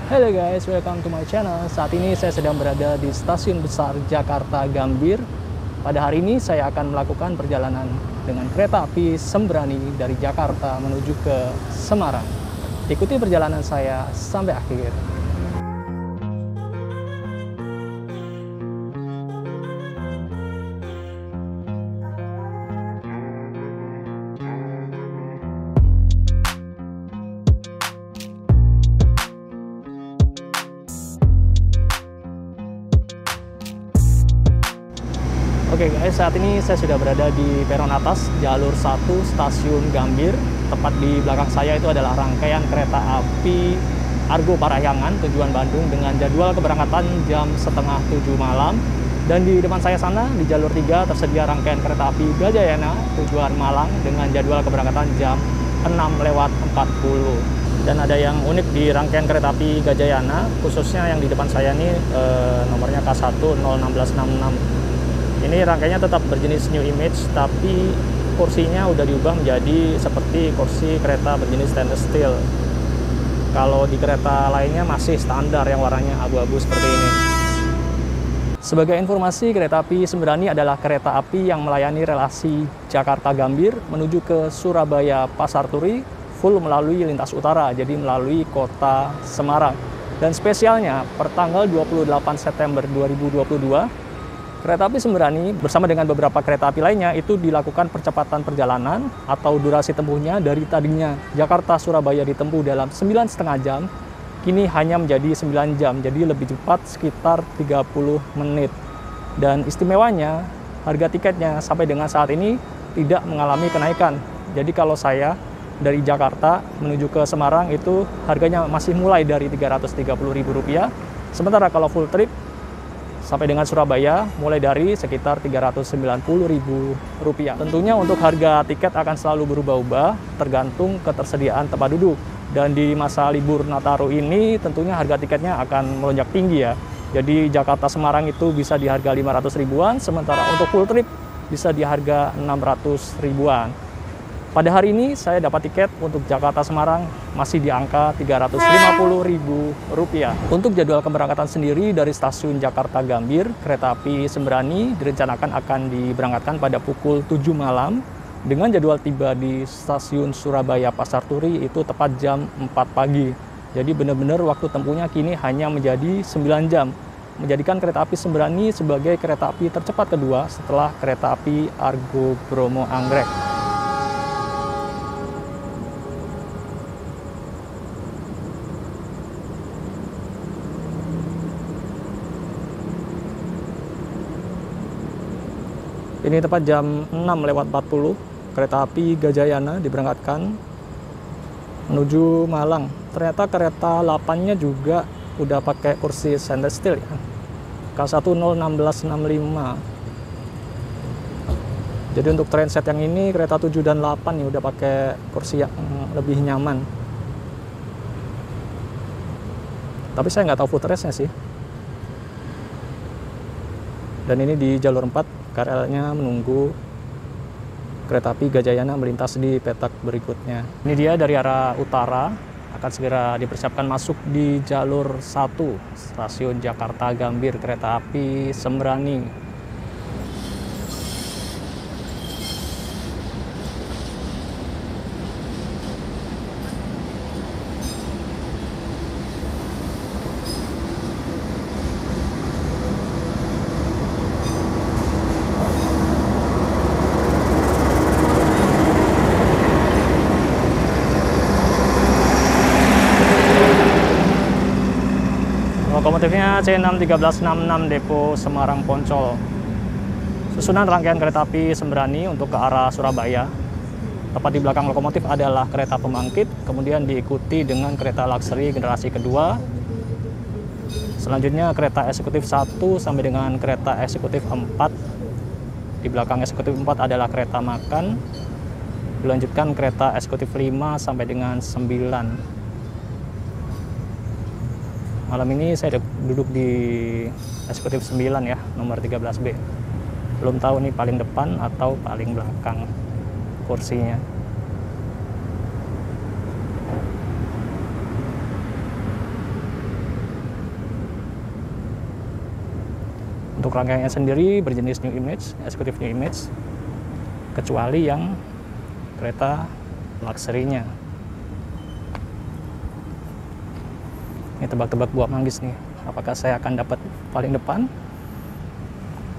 Hello guys, welcome to my channel. Saat ini saya sedang berada di Stasiun Besar Jakarta Gambir. Pada hari ini saya akan melakukan perjalanan dengan kereta api Sembrani dari Jakarta menuju ke Semarang. Ikuti perjalanan saya sampai akhir. Oke guys, saat ini saya sudah berada di peron atas jalur 1 Stasiun Gambir. Tepat di belakang saya itu adalah rangkaian kereta api Argo Parahyangan tujuan Bandung dengan jadwal keberangkatan jam setengah 7 malam. Dan di depan saya sana di jalur 3 tersedia rangkaian kereta api Gajayana tujuan Malang dengan jadwal keberangkatan jam 6:40. Dan ada yang unik di rangkaian kereta api Gajayana, khususnya yang di depan saya ini nomornya K1 01666. Ini rangkaiannya tetap berjenis New Image, tapi kursinya udah diubah menjadi seperti kursi kereta berjenis stainless steel. Kalau di kereta lainnya masih standar yang warnanya abu-abu seperti ini. Sebagai informasi, kereta api Sembrani adalah kereta api yang melayani relasi Jakarta Gambir menuju ke Surabaya Pasar Turi, full melalui lintas utara, jadi melalui kota Semarang. Dan spesialnya, per tanggal 28 September 2022, kereta api Sembrani bersama dengan beberapa kereta api lainnya itu dilakukan percepatan perjalanan atau durasi tempuhnya dari tadinya Jakarta-Surabaya ditempuh dalam 9,5 jam, kini hanya menjadi 9 jam, jadi lebih cepat sekitar 30 menit. Dan istimewanya, harga tiketnya sampai dengan saat ini tidak mengalami kenaikan. Jadi kalau saya dari Jakarta menuju ke Semarang itu harganya masih mulai dari Rp330.000, sementara kalau full trip sampai dengan Surabaya mulai dari sekitar Rp390.000. Tentunya untuk harga tiket akan selalu berubah-ubah tergantung ketersediaan tempat duduk. Dan di masa libur Nataru ini tentunya harga tiketnya akan melonjak tinggi ya. Jadi Jakarta Semarang itu bisa di harga 500 ribuan, sementara untuk full trip bisa di harga 600 ribuan. Pada hari ini saya dapat tiket untuk Jakarta Semarang masih di angka Rp350.000. Untuk jadwal keberangkatan sendiri dari stasiun Jakarta Gambir, kereta api Sembrani direncanakan akan diberangkatkan pada pukul 7 malam dengan jadwal tiba di stasiun Surabaya Pasar Turi itu tepat jam 4 pagi. Jadi benar-benar waktu tempuhnya kini hanya menjadi 9 jam, menjadikan kereta api Sembrani sebagai kereta api tercepat kedua setelah kereta api Argo Bromo Anggrek. Ini tepat jam 6:40, kereta api Gajayana diberangkatkan menuju Malang. Ternyata kereta 8-nya juga udah pakai kursi stainless steel ya. K1 01665. Jadi untuk trainset yang ini kereta 7 dan 8 nih udah pakai kursi yang lebih nyaman. Tapi saya nggak tahu footrestnya sih. Dan ini di jalur 4. KRL-nya menunggu kereta api Gajayana melintas di petak berikutnya. Ini dia dari arah utara, akan segera dipersiapkan masuk di jalur 1 Stasiun Jakarta Gambir kereta api Sembrani. Lokomotifnya C6-1366 Depo Semarang Poncol. Susunan rangkaian kereta api Sembrani untuk ke arah Surabaya. Tepat di belakang lokomotif adalah kereta pembangkit, kemudian diikuti dengan kereta luxury generasi kedua. Selanjutnya kereta eksekutif 1 sampai dengan kereta eksekutif 4. Di belakang eksekutif 4 adalah kereta makan. Dilanjutkan kereta eksekutif 5 sampai dengan 9. Malam ini saya duduk di eksekutif 9 ya, nomor 13B. Belum tahu nih paling depan atau paling belakang kursinya. Untuk rangkaiannya sendiri berjenis New Image, Executive New Image, kecuali yang kereta luxury-nya. Ini tebak-tebak buah manggis nih. Apakah saya akan dapat paling depan?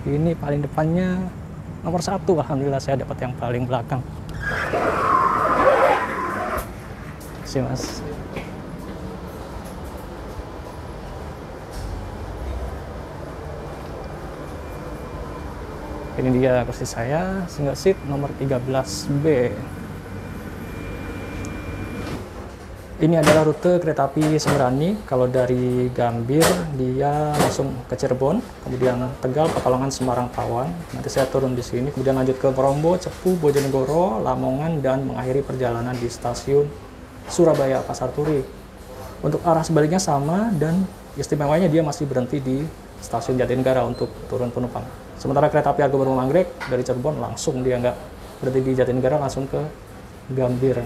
Ini paling depannya nomor 1. Alhamdulillah saya dapat yang paling belakang. Terima kasih, Mas. Ini dia kursi saya, single seat nomor 13B. Ini adalah rute kereta api Sembrani. Kalau dari Gambir dia langsung ke Cirebon, kemudian Tegal, Pekalongan, Semarang, Tawang. Nanti saya turun di sini, kemudian lanjut ke Porombo, Cepu, Bojonegoro, Lamongan, dan mengakhiri perjalanan di stasiun Surabaya Pasar Turi. Untuk arah sebaliknya sama, dan istimewanya dia masih berhenti di stasiun Jatinegara untuk turun penumpang. Sementara kereta api Argo Borobudur Manggrek dari Cirebon langsung, dia nggak berhenti di Jatinegara, langsung ke Gambir.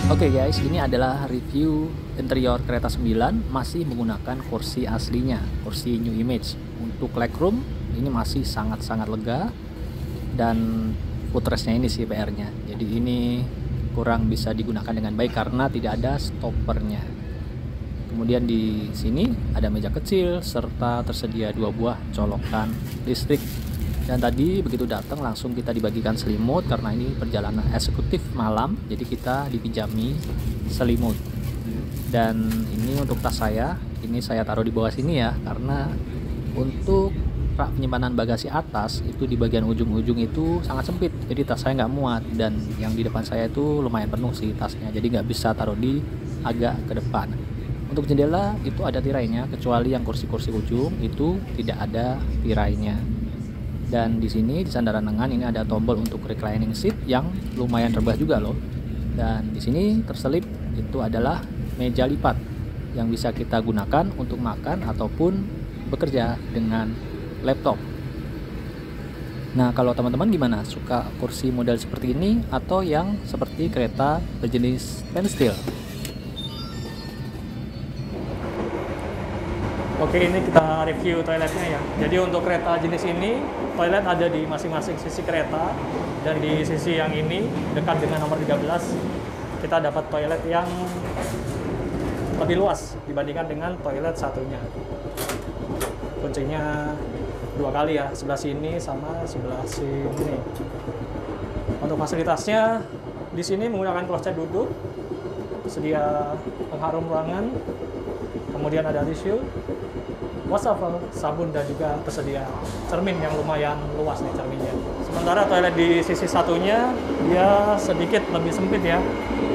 Oke guys, ini adalah review interior kereta 9 masih menggunakan kursi aslinya, kursi New Image. Untuk legroom ini masih sangat-sangat lega, dan footrestnya ini sih PR-nya. Jadi ini kurang bisa digunakan dengan baik karena tidak ada stoppernya. Kemudian di sini ada meja kecil serta tersedia 2 buah colokan listrik. Dan tadi begitu datang langsung kita dibagikan selimut karena ini perjalanan eksekutif malam, jadi kita dipinjami selimut. Dan ini untuk tas saya, ini saya taruh di bawah sini ya, karena untuk rak penyimpanan bagasi atas itu di bagian ujung-ujung itu sangat sempit, jadi tas saya nggak muat, dan yang di depan saya itu lumayan penuh sih tasnya, jadi nggak bisa taruh di agak ke depan. Untuk jendela itu ada tirainya, kecuali yang kursi-kursi ujung itu tidak ada tirainya. Dan di sini di sandaran lengan ini ada tombol untuk reclining seat yang lumayan rebah juga loh. Dan di sini terselip itu adalah meja lipat yang bisa kita gunakan untuk makan ataupun bekerja dengan laptop. Nah, kalau teman-teman gimana? Suka kursi model seperti ini atau yang seperti kereta berjenis pensteel? Oke, ini kita review toiletnya ya. Jadi untuk kereta jenis ini, toilet ada di masing-masing sisi kereta. Dan di sisi yang ini, dekat dengan nomor 13, kita dapat toilet yang lebih luas dibandingkan dengan toilet satunya. Kuncinya 2 kali ya, sebelah sini sama sebelah sini. Untuk fasilitasnya, di sini menggunakan kloset duduk, sedia pengharum ruangan, kemudian ada tisu, wastafel, sabun, dan juga tersedia cermin yang lumayan luas nih cerminnya. Sementara toilet di sisi satunya dia sedikit lebih sempit ya,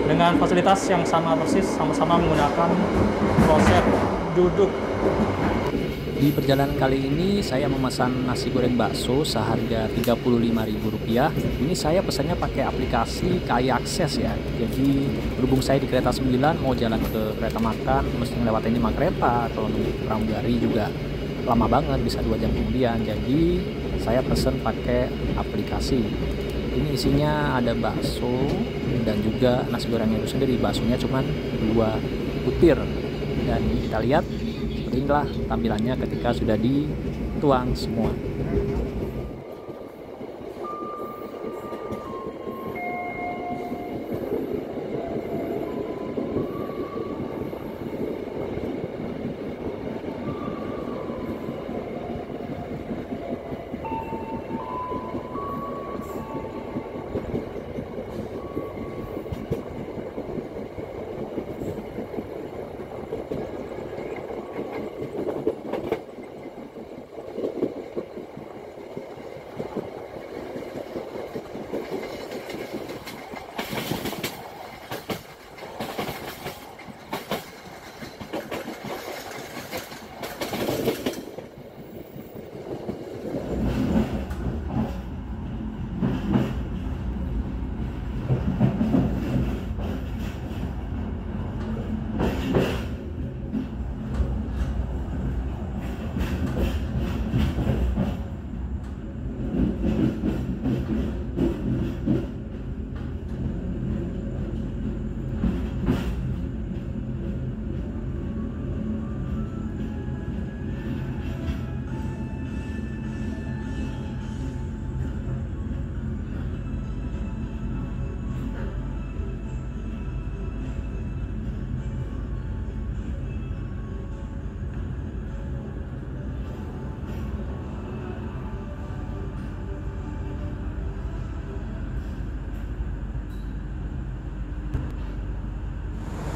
dengan fasilitas yang sama persis, sama-sama menggunakan kloset duduk. Di perjalanan kali ini saya memesan nasi goreng bakso seharga Rp35.000. Ini saya pesannya pakai aplikasi KAI Akses ya. Jadi berhubung saya di kereta 9 mau jalan ke kereta makan, mesti ngelewatin 5 kereta atau pramugari juga lama banget, bisa 2 jam kemudian. Jadi saya pesen pakai aplikasi. Ini isinya ada bakso dan juga nasi gorengnya itu sendiri. Baksonya cuma 2 butir. Dan kita lihat inilah tampilannya ketika sudah dituang semua.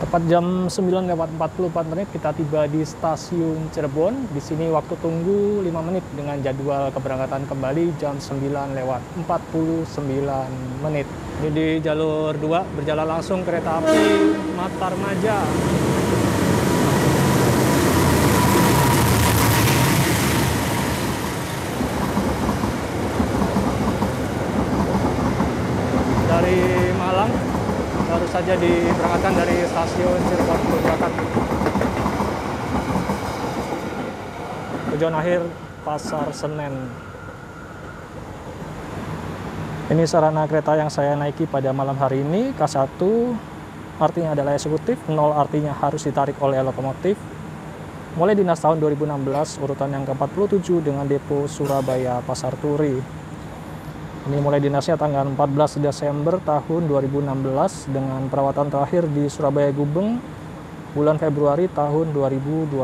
Tepat jam 9:44 kita tiba di stasiun Cirebon. Di sini waktu tunggu 5 menit dengan jadwal keberangkatan kembali jam 9:49. Ini di jalur 2 berjalan langsung kereta api Matarmaja. Dari Malang baru saja diberangkatkan dari stasiun Cirebon berangkat. Tujuan akhir Pasar Senen. Ini sarana kereta yang saya naiki pada malam hari ini. K1 artinya adalah eksekutif, 0 artinya harus ditarik oleh lokomotif. Mulai dinas tahun 2016, urutan yang ke-47 dengan depo Surabaya Pasar Turi. Ini mulai dinasnya tanggal 14 Desember tahun 2016 dengan perawatan terakhir di Surabaya Gubeng bulan Februari tahun 2021.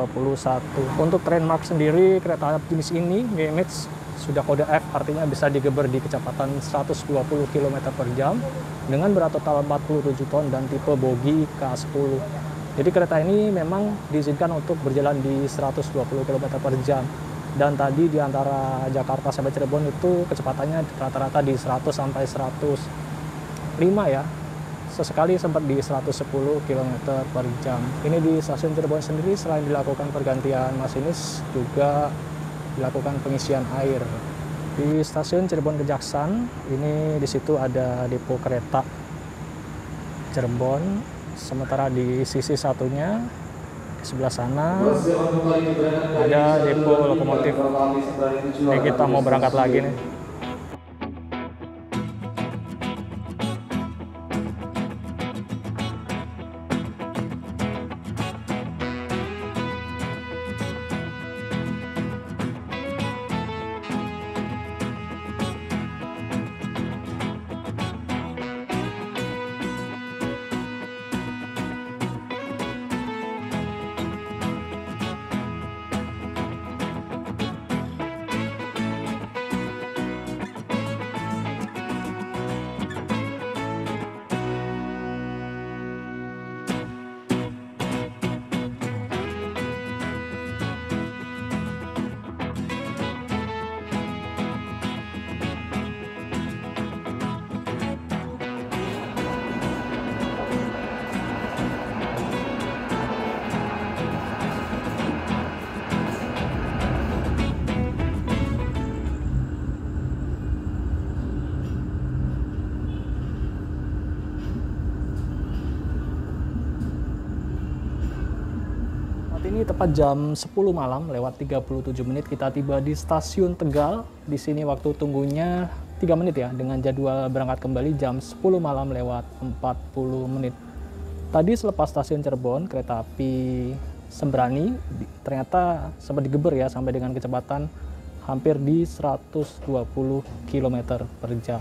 Untuk trainmark sendiri, kereta jenis ini GMX sudah kode F, artinya bisa digeber di kecepatan 120 km per jam dengan berat total 47 ton dan tipe bogi K10. Jadi kereta ini memang diizinkan untuk berjalan di 120 km per jam. Dan tadi di antara Jakarta sampai Cirebon itu kecepatannya rata-rata di 100 sampai 105 ya. Sesekali sempat di 110 km per jam. Ini di stasiun Cirebon sendiri selain dilakukan pergantian masinis juga dilakukan pengisian air. Di stasiun Cirebon Kejaksan, ini di situ ada depo kereta Cirebon. Sementara di sisi satunya di sebelah sana ada depo lokomotif. Ini kita mau berangkat lagi nih. Ini tepat jam 10 malam lewat 37 menit kita tiba di stasiun Tegal. Di sini waktu tunggunya 3 menit ya, dengan jadwal berangkat kembali jam 10 malam lewat 40 menit. Tadi selepas stasiun Cirebon, kereta api Sembrani ternyata sempat digeber ya sampai dengan kecepatan hampir di 120 km per jam.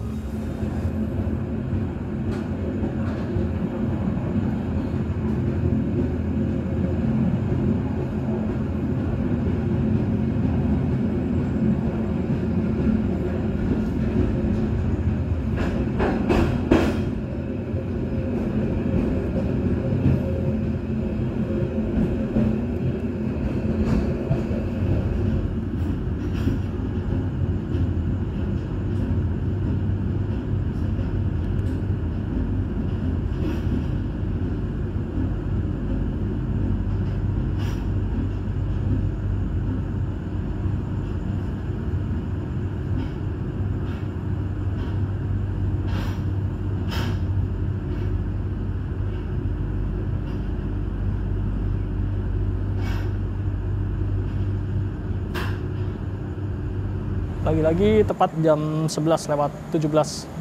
Lagi-lagi tepat jam 11 lewat 17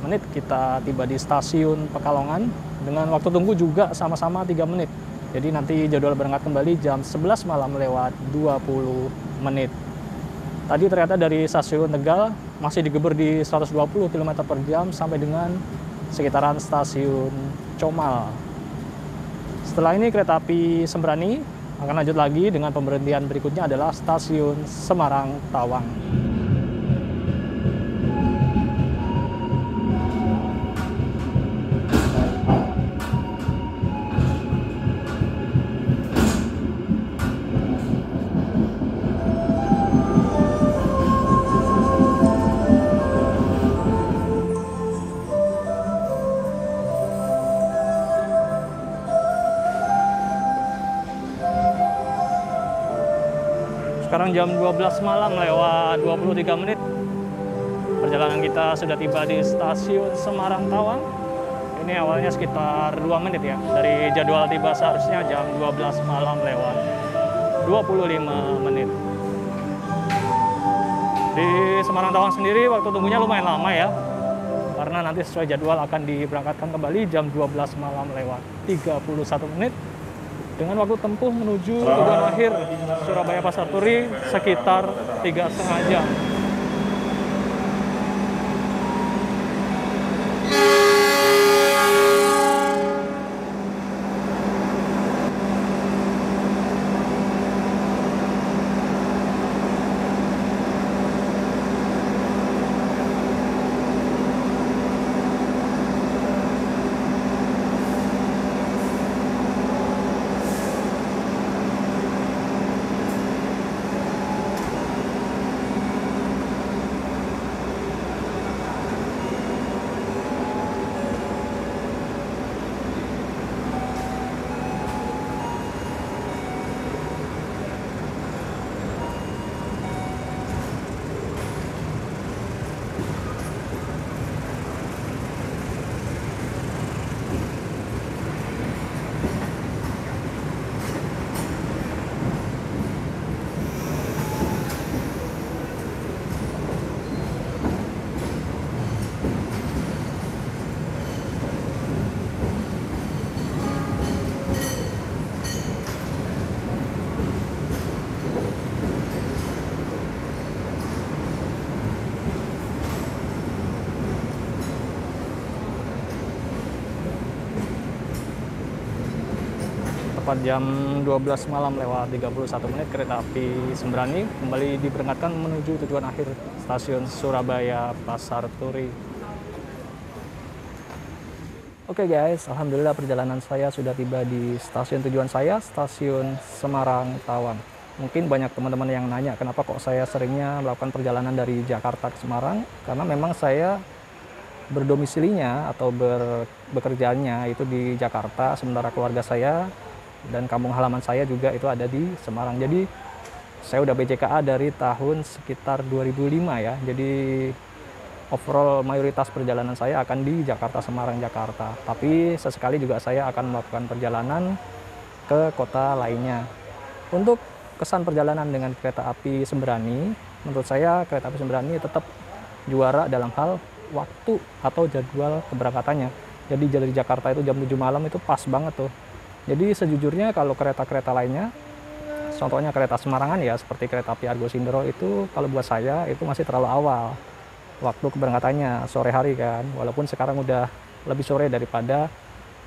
menit kita tiba di stasiun Pekalongan dengan waktu tunggu juga sama-sama 3 menit. Jadi nanti jadwal berangkat kembali jam 11 malam lewat 20 menit. Tadi ternyata dari stasiun Tegal masih digeber di 120 km per jam sampai dengan sekitaran stasiun Comal. Setelah ini kereta api Sembrani akan lanjut lagi dengan pemberhentian berikutnya adalah stasiun Semarang Tawang. sekarang jam 12 malam lewat 23 menit. Perjalanan kita sudah tiba di stasiun Semarang Tawang. Ini awalnya sekitar 2 menit ya. Dari jadwal tiba seharusnya jam 12 malam lewat 25 menit. Di Semarang Tawang sendiri waktu tunggunya lumayan lama ya. Karena nanti sesuai jadwal akan diberangkatkan kembali jam 12 malam lewat 31 menit. Dengan waktu tempuh menuju tujuan akhir Surabaya Pasar Turi sekitar 3,5 jam. Tepat jam 12 malam lewat 31 menit kereta api Sembrani kembali diberangkatkan menuju tujuan akhir stasiun Surabaya Pasar Turi. Oke guys, alhamdulillah perjalanan saya sudah tiba di stasiun tujuan saya, stasiun Semarang Tawang. Mungkin banyak teman-teman yang nanya kenapa kok saya seringnya melakukan perjalanan dari Jakarta ke Semarang, karena memang saya berdomisilinya atau bekerjanya itu di Jakarta, sementara keluarga saya dan kampung halaman saya juga itu ada di Semarang. Jadi saya udah BCKA dari tahun sekitar 2005 ya. Jadi overall mayoritas perjalanan saya akan di Jakarta, Semarang, Jakarta. Tapi sesekali juga saya akan melakukan perjalanan ke kota lainnya. Untuk kesan perjalanan dengan kereta api Sembrani, menurut saya kereta api Sembrani tetap juara dalam hal waktu atau jadwal keberangkatannya. Jadi dari Jakarta itu jam 7 malam itu pas banget tuh. Jadi sejujurnya kalau kereta-kereta lainnya, contohnya kereta Semarangan ya, seperti kereta api Argo Sindoro itu kalau buat saya itu masih terlalu awal waktu keberangkatannya, sore hari kan, walaupun sekarang udah lebih sore daripada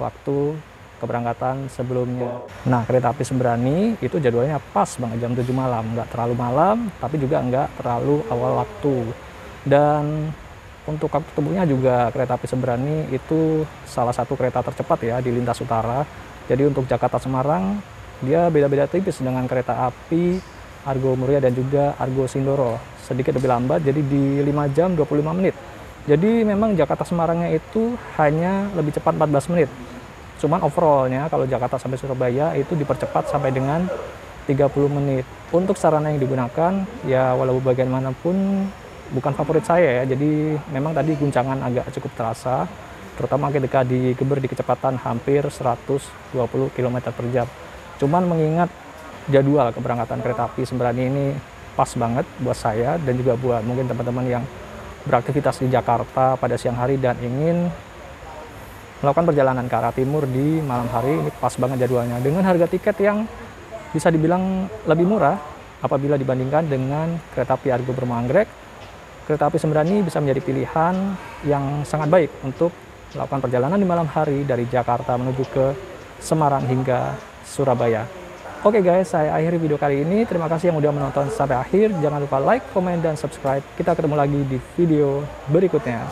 waktu keberangkatan sebelumnya. Nah, kereta api Sembrani itu jadwalnya pas banget jam 7 malam, nggak terlalu malam tapi juga nggak terlalu awal waktu. Dan untuk waktu tempuhnya juga kereta api Sembrani itu salah satu kereta tercepat ya di lintas utara. Jadi untuk Jakarta Semarang dia beda-beda tipis dengan kereta api Argo Muria dan juga Argo Sindoro. Sedikit lebih lambat, jadi di 5 jam 25 menit. Jadi memang Jakarta Semarangnya itu hanya lebih cepat 14 menit. Cuman overallnya kalau Jakarta sampai Surabaya itu dipercepat sampai dengan 30 menit. Untuk sarana yang digunakan ya walau bagaimanapun bukan favorit saya ya. Jadi memang tadi guncangan agak cukup terasa, terutama ketika digeber di kecepatan hampir 120 km per jam. Cuman mengingat jadwal keberangkatan kereta api Sembrani ini pas banget buat saya dan juga buat mungkin teman-teman yang beraktivitas di Jakarta pada siang hari dan ingin melakukan perjalanan ke arah timur di malam hari, ini pas banget jadwalnya. Dengan harga tiket yang bisa dibilang lebih murah apabila dibandingkan dengan kereta api Argo Bromo Anggrek, kereta api Sembrani bisa menjadi pilihan yang sangat baik untuk melakukan perjalanan di malam hari dari Jakarta menuju ke Semarang hingga Surabaya. Oke guys, saya akhiri video kali ini. Terima kasih yang udah menonton sampai akhir. Jangan lupa like, komen, dan subscribe. Kita ketemu lagi di video berikutnya.